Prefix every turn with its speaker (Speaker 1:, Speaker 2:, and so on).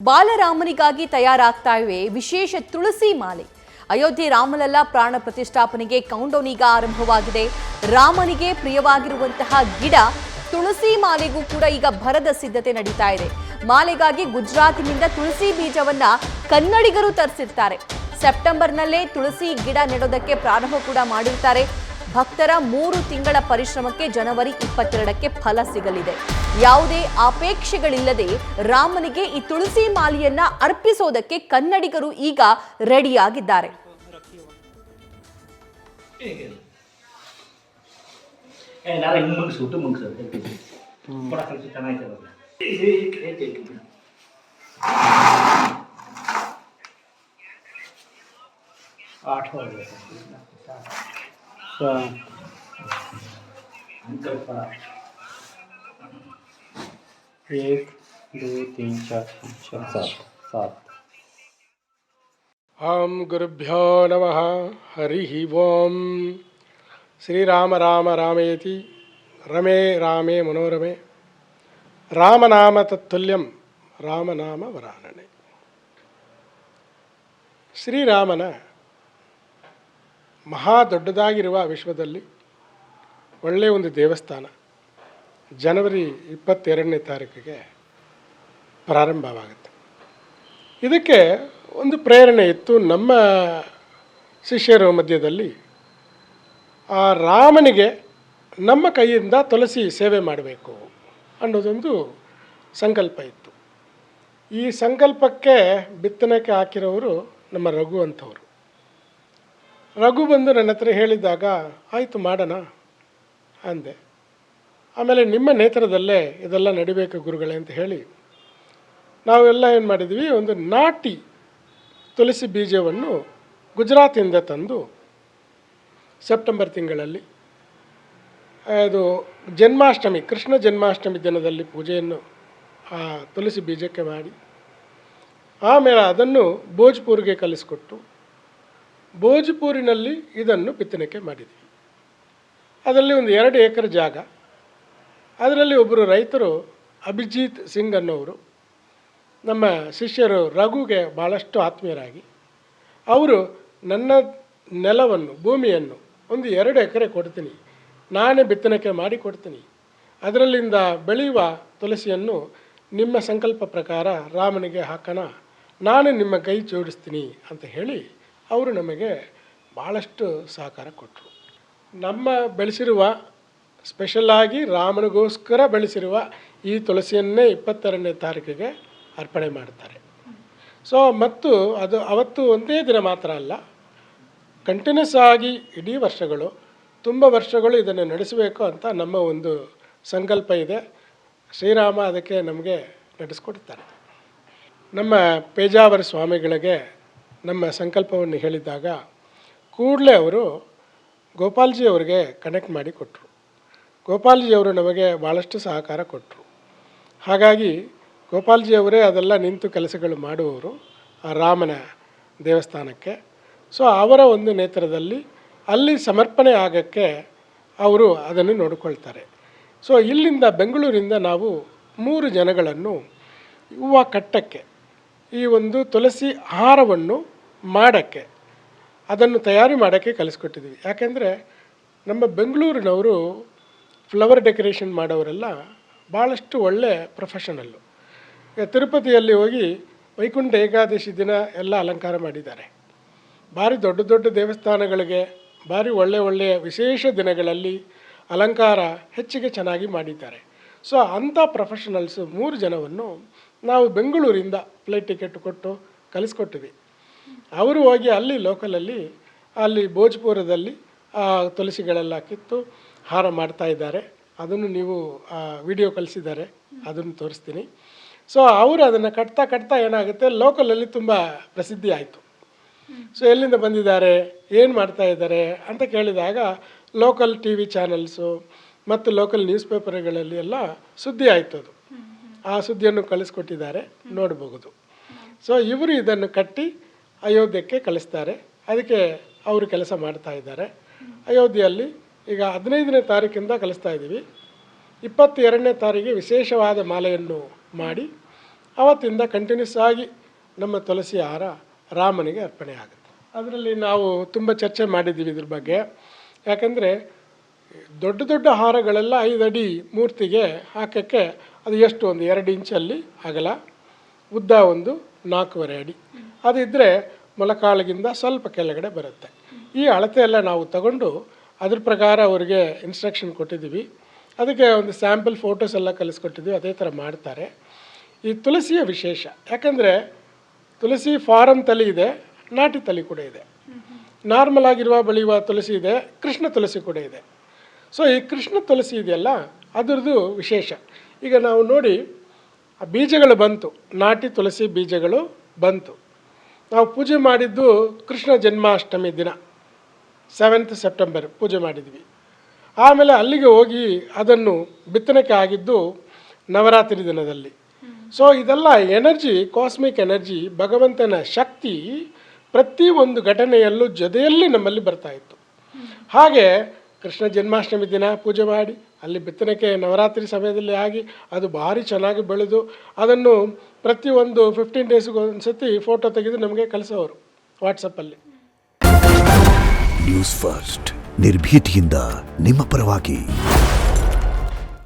Speaker 1: ಬಾಲರಾಮನಿಗಾಗಿ ತಯಾರಾಗ್ತಾ ಇವೆ ವಿಶೇಷ ತುಳಸಿ ಮಾಲೆ. ಅಯೋಧ್ಯೆ ರಾಮಲಲ್ಲಾ ಪ್ರಾಣ ಪ್ರತಿಷ್ಠಾಪನೆಗೆ ಕೌಂಟೌನ್ ಈಗ ಆರಂಭವಾಗಿದೆ. ರಾಮನಿಗೆ ಪ್ರಿಯವಾಗಿರುವಂತಹ ಗಿಡ ತುಳಸಿ ಮಾಲೆಗೂ ಕೂಡ ಈಗ ಭರದ ಸಿದ್ಧತೆ ನಡೀತಾ ಇದೆ. ಮಾಲೆಗಾಗಿ ಗುಜರಾತಿನಿಂದ ತುಳಸಿ ಬೀಜವನ್ನ ಕನ್ನಡಿಗರು ತರಿಸಿರ್ತಾರೆ. ಸೆಪ್ಟೆಂಬರ್ನಲ್ಲೇ ತುಳಸಿ ಗಿಡ ನೆಡೋದಕ್ಕೆ ಪ್ರಾರಂಭ ಕೂಡ ಮಾಡಿರ್ತಾರೆ. ಭಕ್ತರ 3 ತಿಂಗಳ ಪರಿಶ್ರಮಕ್ಕೆ ಜನವರಿ 22ಕ್ಕೆ ಫಲ ಸಿಗಲಿದೆ. ಯಾವುದೇ ಅಪೇಕ್ಷೆಗಳಿಲ್ಲದೆ ರಾಮನಿಗೆ ಈ ತುಳಸಿ ಮಾಲೆಯನ್ನ ಅರ್ಪಿಸೋದಕ್ಕೆ ಕನ್ನಡಿಗರು ಈಗ ರೆಡಿಯಾಗಿದ್ದಾರೆ.
Speaker 2: एक दो तीन चार सात सात।
Speaker 3: ओम गुरुभ्यो नमः हरि ओम। श्रीराम राम रामेति रमे रामे मनोरमे रामनाम तत्तुल्यं रामनाम वरानने. ಶ್ರೀರಾಮನ ಮಹಾ ದೊಡ್ಡದಾಗಿರುವ ವಿಶ್ವದಲ್ಲಿ ಒಳ್ಳೆಯ ಒಂದು ದೇವಸ್ಥಾನ ಜನವರಿ 22ನೇ ತಾರೀಕಿಗೆ ಪ್ರಾರಂಭವಾಗುತ್ತೆ. ಇದಕ್ಕೆ ಒಂದು ಪ್ರೇರಣೆ ಇತ್ತು ನಮ್ಮ ಶಿಷ್ಯರ ಮಧ್ಯದಲ್ಲಿ. ಆ ರಾಮನಿಗೆ ನಮ್ಮ ಕೈಯಿಂದ ತುಳಸಿ ಸೇವೆ ಮಾಡಬೇಕು ಅನ್ನೋದೊಂದು ಸಂಕಲ್ಪ ಇತ್ತು. ಈ ಸಂಕಲ್ಪಕ್ಕೆ ಬಿತ್ತನೆಗೆ ಹಾಕಿರೋರು ನಮ್ಮ ರಘು ಅಂಥವರು. ರಘು ಬಂದು ನನ್ನ ಹತ್ರ ಹೇಳಿದಾಗ ಆಯಿತು ಮಾಡೋಣ ಅಂದೆ. ಆಮೇಲೆ ನಿಮ್ಮ ನೇತ್ರದಲ್ಲೇ ಇದೆಲ್ಲ ನಡಿಬೇಕು ಗುರುಗಳೇ ಅಂತ ಹೇಳಿ ನಾವೆಲ್ಲ ಏನು ಮಾಡಿದ್ವಿ, ಒಂದು ನಾಟಿ ತುಳಸಿ ಬೀಜವನ್ನು ಗುಜರಾತಿಂದ ತಂದು ಸೆಪ್ಟೆಂಬರ್ ತಿಂಗಳಲ್ಲಿ ಅದು ಜನ್ಮಾಷ್ಟಮಿ, ಕೃಷ್ಣ ಜನ್ಮಾಷ್ಟಮಿ ದಿನದಲ್ಲಿ ಪೂಜೆಯನ್ನು ಆ ತುಳಸಿ ಬೀಜಕ್ಕೆ ಮಾಡಿ ಆಮೇಲೆ ಅದನ್ನು ಭೋಜ್ಪುರ್ಗೆ ಕಲಿಸ್ಕೊಟ್ಟು ಭೋಜ್ಪುರಿನಲ್ಲಿ ಇದನ್ನು ಬಿತ್ತನೆಗೆ ಮಾಡಿದ್ವಿ. ಅದರಲ್ಲಿ ಒಂದು 2 ಎಕರೆ ಜಾಗ. ಅದರಲ್ಲಿ ಒಬ್ಬರು ರೈತರು ಅಭಿಜಿತ್ ಸಿಂಗ್ ಅನ್ನೋರು ನಮ್ಮ ಶಿಷ್ಯರು ರಘುಗೆ ಭಾಳಷ್ಟು ಆತ್ಮೀಯರಾಗಿ ಅವರು ನನ್ನ ನೆಲವನ್ನು ಭೂಮಿಯನ್ನು ಒಂದು 2 ಎಕರೆ ಕೊಡ್ತೀನಿ, ನಾನೇ ಬಿತ್ತನೆಗೆ ಮಾಡಿ ಕೊಡ್ತೀನಿ, ಅದರಲ್ಲಿಂದ ಬೆಳೆಯುವ ತುಳಸಿಯನ್ನು ನಿಮ್ಮ ಸಂಕಲ್ಪ ಪ್ರಕಾರ ರಾಮನಿಗೆ ಹಾಕೋಣ, ನಾನು ನಿಮ್ಮ ಕೈ ಜೋಡಿಸ್ತೀನಿ ಅಂತ ಹೇಳಿ ಅವರು ನಮಗೆ ಭಾಳಷ್ಟು ಸಹಕಾರ ಕೊಟ್ಟರು. ನಮ್ಮ ಬೆಳೆಸಿರುವ ಸ್ಪೆಷಲಾಗಿ ರಾಮನಿಗೋಸ್ಕರ ಬೆಳೆಸಿರುವ ಈ ತುಳಸಿಯನ್ನೇ 22ನೇ ತಾರೀಕಿಗೆ ಅರ್ಪಣೆ ಮಾಡ್ತಾರೆ. ಸೊ ಮತ್ತು ಅದು ಅವತ್ತು ಒಂದೇ ದಿನ ಮಾತ್ರ ಅಲ್ಲ, ಕಂಟಿನ್ಯೂಸ್ ಆಗಿ ಇಡೀ ವರ್ಷಗಳು ತುಂಬ ವರ್ಷಗಳು ಇದನ್ನು ನಡೆಸಬೇಕು ಅಂತ ನಮ್ಮ ಒಂದು ಸಂಕಲ್ಪ ಇದೆ. ಶ್ರೀರಾಮ ಅದಕ್ಕೆ ನಮಗೆ ನಡೆಸ್ಕೊಡ್ತಾರೆ. ನಮ್ಮ ಪೇಜಾವರ ಸ್ವಾಮಿಗಳಿಗೆ ನಮ್ಮ ಸಂಕಲ್ಪವನ್ನು ಹೇಳಿದಾಗ ಕೂಡಲೇ ಅವರು ಗೋಪಾಲ್ಜಿ ಅವರಿಗೆ ಕನೆಕ್ಟ್ ಮಾಡಿ ಕೊಟ್ಟರು. ಗೋಪಾಲ್ಜಿಯವರು ನಮಗೆ ಭಾಳಷ್ಟು ಸಹಕಾರ ಕೊಟ್ಟರು. ಹಾಗಾಗಿ ಗೋಪಾಲ್ಜಿಯವರೇ ಅದೆಲ್ಲ ನಿಂತು ಕೆಲಸಗಳು ಮಾಡುವವರು ಆ ರಾಮನ ದೇವಸ್ಥಾನಕ್ಕೆ. ಸೊ ಅವರ ಒಂದು ನೇತ್ರದಲ್ಲಿ ಅಲ್ಲಿ ಸಮರ್ಪಣೆ ಆಗೋಕ್ಕೆ ಅವರು ಅದನ್ನು ನೋಡಿಕೊಳ್ತಾರೆ. ಸೊ ಇಲ್ಲಿಂದ ಬೆಂಗಳೂರಿಂದ ನಾವು 3 ಜನಗಳನ್ನು ಹೂವು ಕಟ್ಟಕ್ಕೆ, ಈ ಒಂದು ತುಳಸಿ ಹಾರವನ್ನು ಮಾಡೋಕ್ಕೆ, ಅದನ್ನು ತಯಾರಿ ಮಾಡೋಕ್ಕೆ ಕಲಿಸ್ಕೊಟ್ಟಿದ್ವಿ. ಯಾಕೆಂದರೆ ನಮ್ಮ ಬೆಂಗಳೂರಿನವರು ಫ್ಲವರ್ ಡೆಕೋರೇಷನ್ ಮಾಡೋರೆಲ್ಲ ಭಾಳಷ್ಟು ಒಳ್ಳೆ ಪ್ರೊಫೆಷನಲ್ಲು. ತಿರುಪತಿಯಲ್ಲಿ ಹೋಗಿ ವೈಕುಂಠ ಏಕಾದಶಿ ದಿನ ಎಲ್ಲ ಅಲಂಕಾರ ಮಾಡಿದ್ದಾರೆ. ಭಾರಿ ದೊಡ್ಡ ದೊಡ್ಡ ದೇವಸ್ಥಾನಗಳಿಗೆ ಭಾರಿ ಒಳ್ಳೆಯ ವಿಶೇಷ ದಿನಗಳಲ್ಲಿ ಅಲಂಕಾರ ಹೆಚ್ಚಿಗೆ ಚೆನ್ನಾಗಿ ಮಾಡಿದ್ದಾರೆ. ಸೊ ಅಂಥ ಪ್ರೊಫೆಷನಲ್ಸು 3 ಜನವನ್ನು ನಾವು ಬೆಂಗಳೂರಿಂದ ಫ್ಲೈಟ್ ಟಿಕೆಟ್ ಕೊಟ್ಟು ಕಲಿಸ್ಕೊಟ್ಟಿವಿ. ಅವರು ಹೋಗಿ ಅಲ್ಲಿ ಲೋಕಲಲ್ಲಿ ಅಲ್ಲಿ ಭೋಜ್ಪುರದಲ್ಲಿ ತುಳಸಿಗಳೆಲ್ಲ ಕಿತ್ತು ಹಾರ ಮಾಡ್ತಾ ಇದ್ದಾರೆ. ಅದನ್ನು ನೀವು ವಿಡಿಯೋ ಕಳಿಸಿದ್ದಾರೆ, ಅದನ್ನು ತೋರಿಸ್ತೀನಿ. ಸೊ ಅವರು ಅದನ್ನು ಕಟ್ತಾ ಏನಾಗುತ್ತೆ, ಲೋಕಲಲ್ಲಿ ತುಂಬ ಪ್ರಸಿದ್ಧಿ ಆಯಿತು. ಸೊ ಎಲ್ಲಿಂದ ಬಂದಿದ್ದಾರೆ, ಏನು ಮಾಡ್ತಾ ಇದ್ದಾರೆ ಅಂತ ಕೇಳಿದಾಗ ಲೋಕಲ್ TV ಚಾನಲ್ಸು ಮತ್ತು ಲೋಕಲ್ ನ್ಯೂಸ್ ಪೇಪರ್ಗಳಲ್ಲಿ ಎಲ್ಲ ಸುದ್ದಿ ಆಯಿತು. ಅದು ಆ ಸುದ್ದಿಯನ್ನು ಕಳಿಸ್ಕೊಟ್ಟಿದ್ದಾರೆ, ನೋಡಬಹುದು. ಸೊ ಇವರು ಇದನ್ನು ಕಟ್ಟಿ ಅಯೋಧ್ಯಕ್ಕೆ ಕಳಿಸ್ತಾರೆ. ಅದಕ್ಕೆ ಅವರು ಕೆಲಸ ಮಾಡ್ತಾ ಇದ್ದಾರೆ. ಅಯೋಧ್ಯೆಯಲ್ಲಿ ಈಗ 15ನೇ ತಾರೀಕಿಂದ ಕಳಿಸ್ತಾ ಇದ್ದೀವಿ. 22ನೇ ತಾರೀಕಿಗೆ ವಿಶೇಷವಾದ ಮಾಲೆಯನ್ನು ಮಾಡಿ ಆವತ್ತಿಂದ ಕಂಟಿನ್ಯೂಸ್ ಆಗಿ ನಮ್ಮ ತುಳಸಿ ಹಾರ ರಾಮನಿಗೆ ಅರ್ಪಣೆ ಆಗುತ್ತೆ. ಅದರಲ್ಲಿ ನಾವು ತುಂಬ ಚರ್ಚೆ ಮಾಡಿದ್ದೀವಿ ಇದ್ರ ಬಗ್ಗೆ. ಯಾಕಂದರೆ ದೊಡ್ಡ ದೊಡ್ಡ ಹಾರಗಳೆಲ್ಲ 5 ಅಡಿ ಮೂರ್ತಿಗೆ ಹಾಕೋಕ್ಕೆ ಅದು ಎಷ್ಟು, ಒಂದು 2 ಇಂಚಲ್ಲಿ ಅಗಲ, ಉದ್ದ ಒಂದು 4.5 ಅಡಿ, ಅದಿದ್ದರೆ ಮೊಳಕಾಳಿಗಿಂತ ಸ್ವಲ್ಪ ಕೆಳಗಡೆ ಬರುತ್ತೆ. ಈ ಅಳತೆ ಎಲ್ಲ ನಾವು ತಗೊಂಡು ಅದ್ರ ಪ್ರಕಾರ ಅವರಿಗೆ ಇನ್ಸ್ಟ್ರಕ್ಷನ್ ಕೊಟ್ಟಿದ್ದೀವಿ. ಅದಕ್ಕೆ ಒಂದು ಸ್ಯಾಂಪಲ್ ಫೋಟೋಸ್ ಎಲ್ಲ ಕಲಿಸ್ಕೊಟ್ಟಿದ್ದೀವಿ, ಅದೇ ಥರ ಮಾಡ್ತಾರೆ. ಈ ತುಳಸಿಯ ವಿಶೇಷ ಯಾಕಂದರೆ ತುಳಸಿ ಫಾರಮ್ ತಲೆ ಇದೆ, ನಾಟಿ ತಲೆ ಕೂಡ ಇದೆ. ನಾರ್ಮಲ್ ಆಗಿರುವ ಬೆಳೆಯುವ ತುಳಸಿ ಇದೆ, ಕೃಷ್ಣ ತುಳಸಿ ಕೂಡ ಇದೆ. ಸೊ ಈ ಕೃಷ್ಣ ತುಳಸಿ ಇದೆಯಲ್ಲ ಅದರದ್ದು ವಿಶೇಷ. ಈಗ ನಾವು ನೋಡಿ ಆ ಬೀಜಗಳು ಬಂತು, ನಾಟಿ ತುಳಸಿ ಬೀಜಗಳು ಬಂತು. ನಾವು ಪೂಜೆ ಮಾಡಿದ್ದು ಕೃಷ್ಣ ಜನ್ಮಾಷ್ಟಮಿ ದಿನ 7th ಸೆಪ್ಟೆಂಬರ್ ಪೂಜೆ ಮಾಡಿದ್ವಿ. ಆಮೇಲೆ ಅಲ್ಲಿಗೆ ಹೋಗಿ ಅದನ್ನು ಬಿತ್ತನೆಗೆ ಆಗಿದ್ದು ನವರಾತ್ರಿ ದಿನದಲ್ಲಿ. ಸೊ ಇದೆಲ್ಲ ಎನರ್ಜಿ, ಕಾಸ್ಮಿಕ್ ಎನರ್ಜಿ, ಭಗವಂತನ ಶಕ್ತಿ ಪ್ರತಿಯೊಂದು ಘಟನೆಯಲ್ಲೂ ಜೊತೆಯಲ್ಲಿ ನಮ್ಮಲ್ಲಿ ಬರ್ತಾ ಇತ್ತು. ಹಾಗೆ ಕೃಷ್ಣ ಜನ್ಮಾಷ್ಟಮಿ ದಿನ ಪೂಜೆ ಮಾಡಿ ಅಲ್ಲಿ ಬಿತ್ತನೆಗೆ ನವರಾತ್ರಿ ಸಮಯದಲ್ಲಿ ಆಗಿ ಅದು ಭಾರಿ ಚೆನ್ನಾಗಿ ಬೆಳೆದು ಅದನ್ನು ಪ್ರತಿಯೊಂದು 15 ಡೇಸ್ಗೆ ಒಂದು ಸತಿ ಫೋಟೋ ತೆಗೆದು ನಮಗೆ ಕಳಿಸೋರು ವಾಟ್ಸಪ್ಪಲ್ಲಿ.
Speaker 4: ನ್ಯೂಸ್ ಫಸ್ಟ್ ನಿರ್ಭೀತಿಯಿಂದ ನಿಮ್ಮ ಪರವಾಗಿ.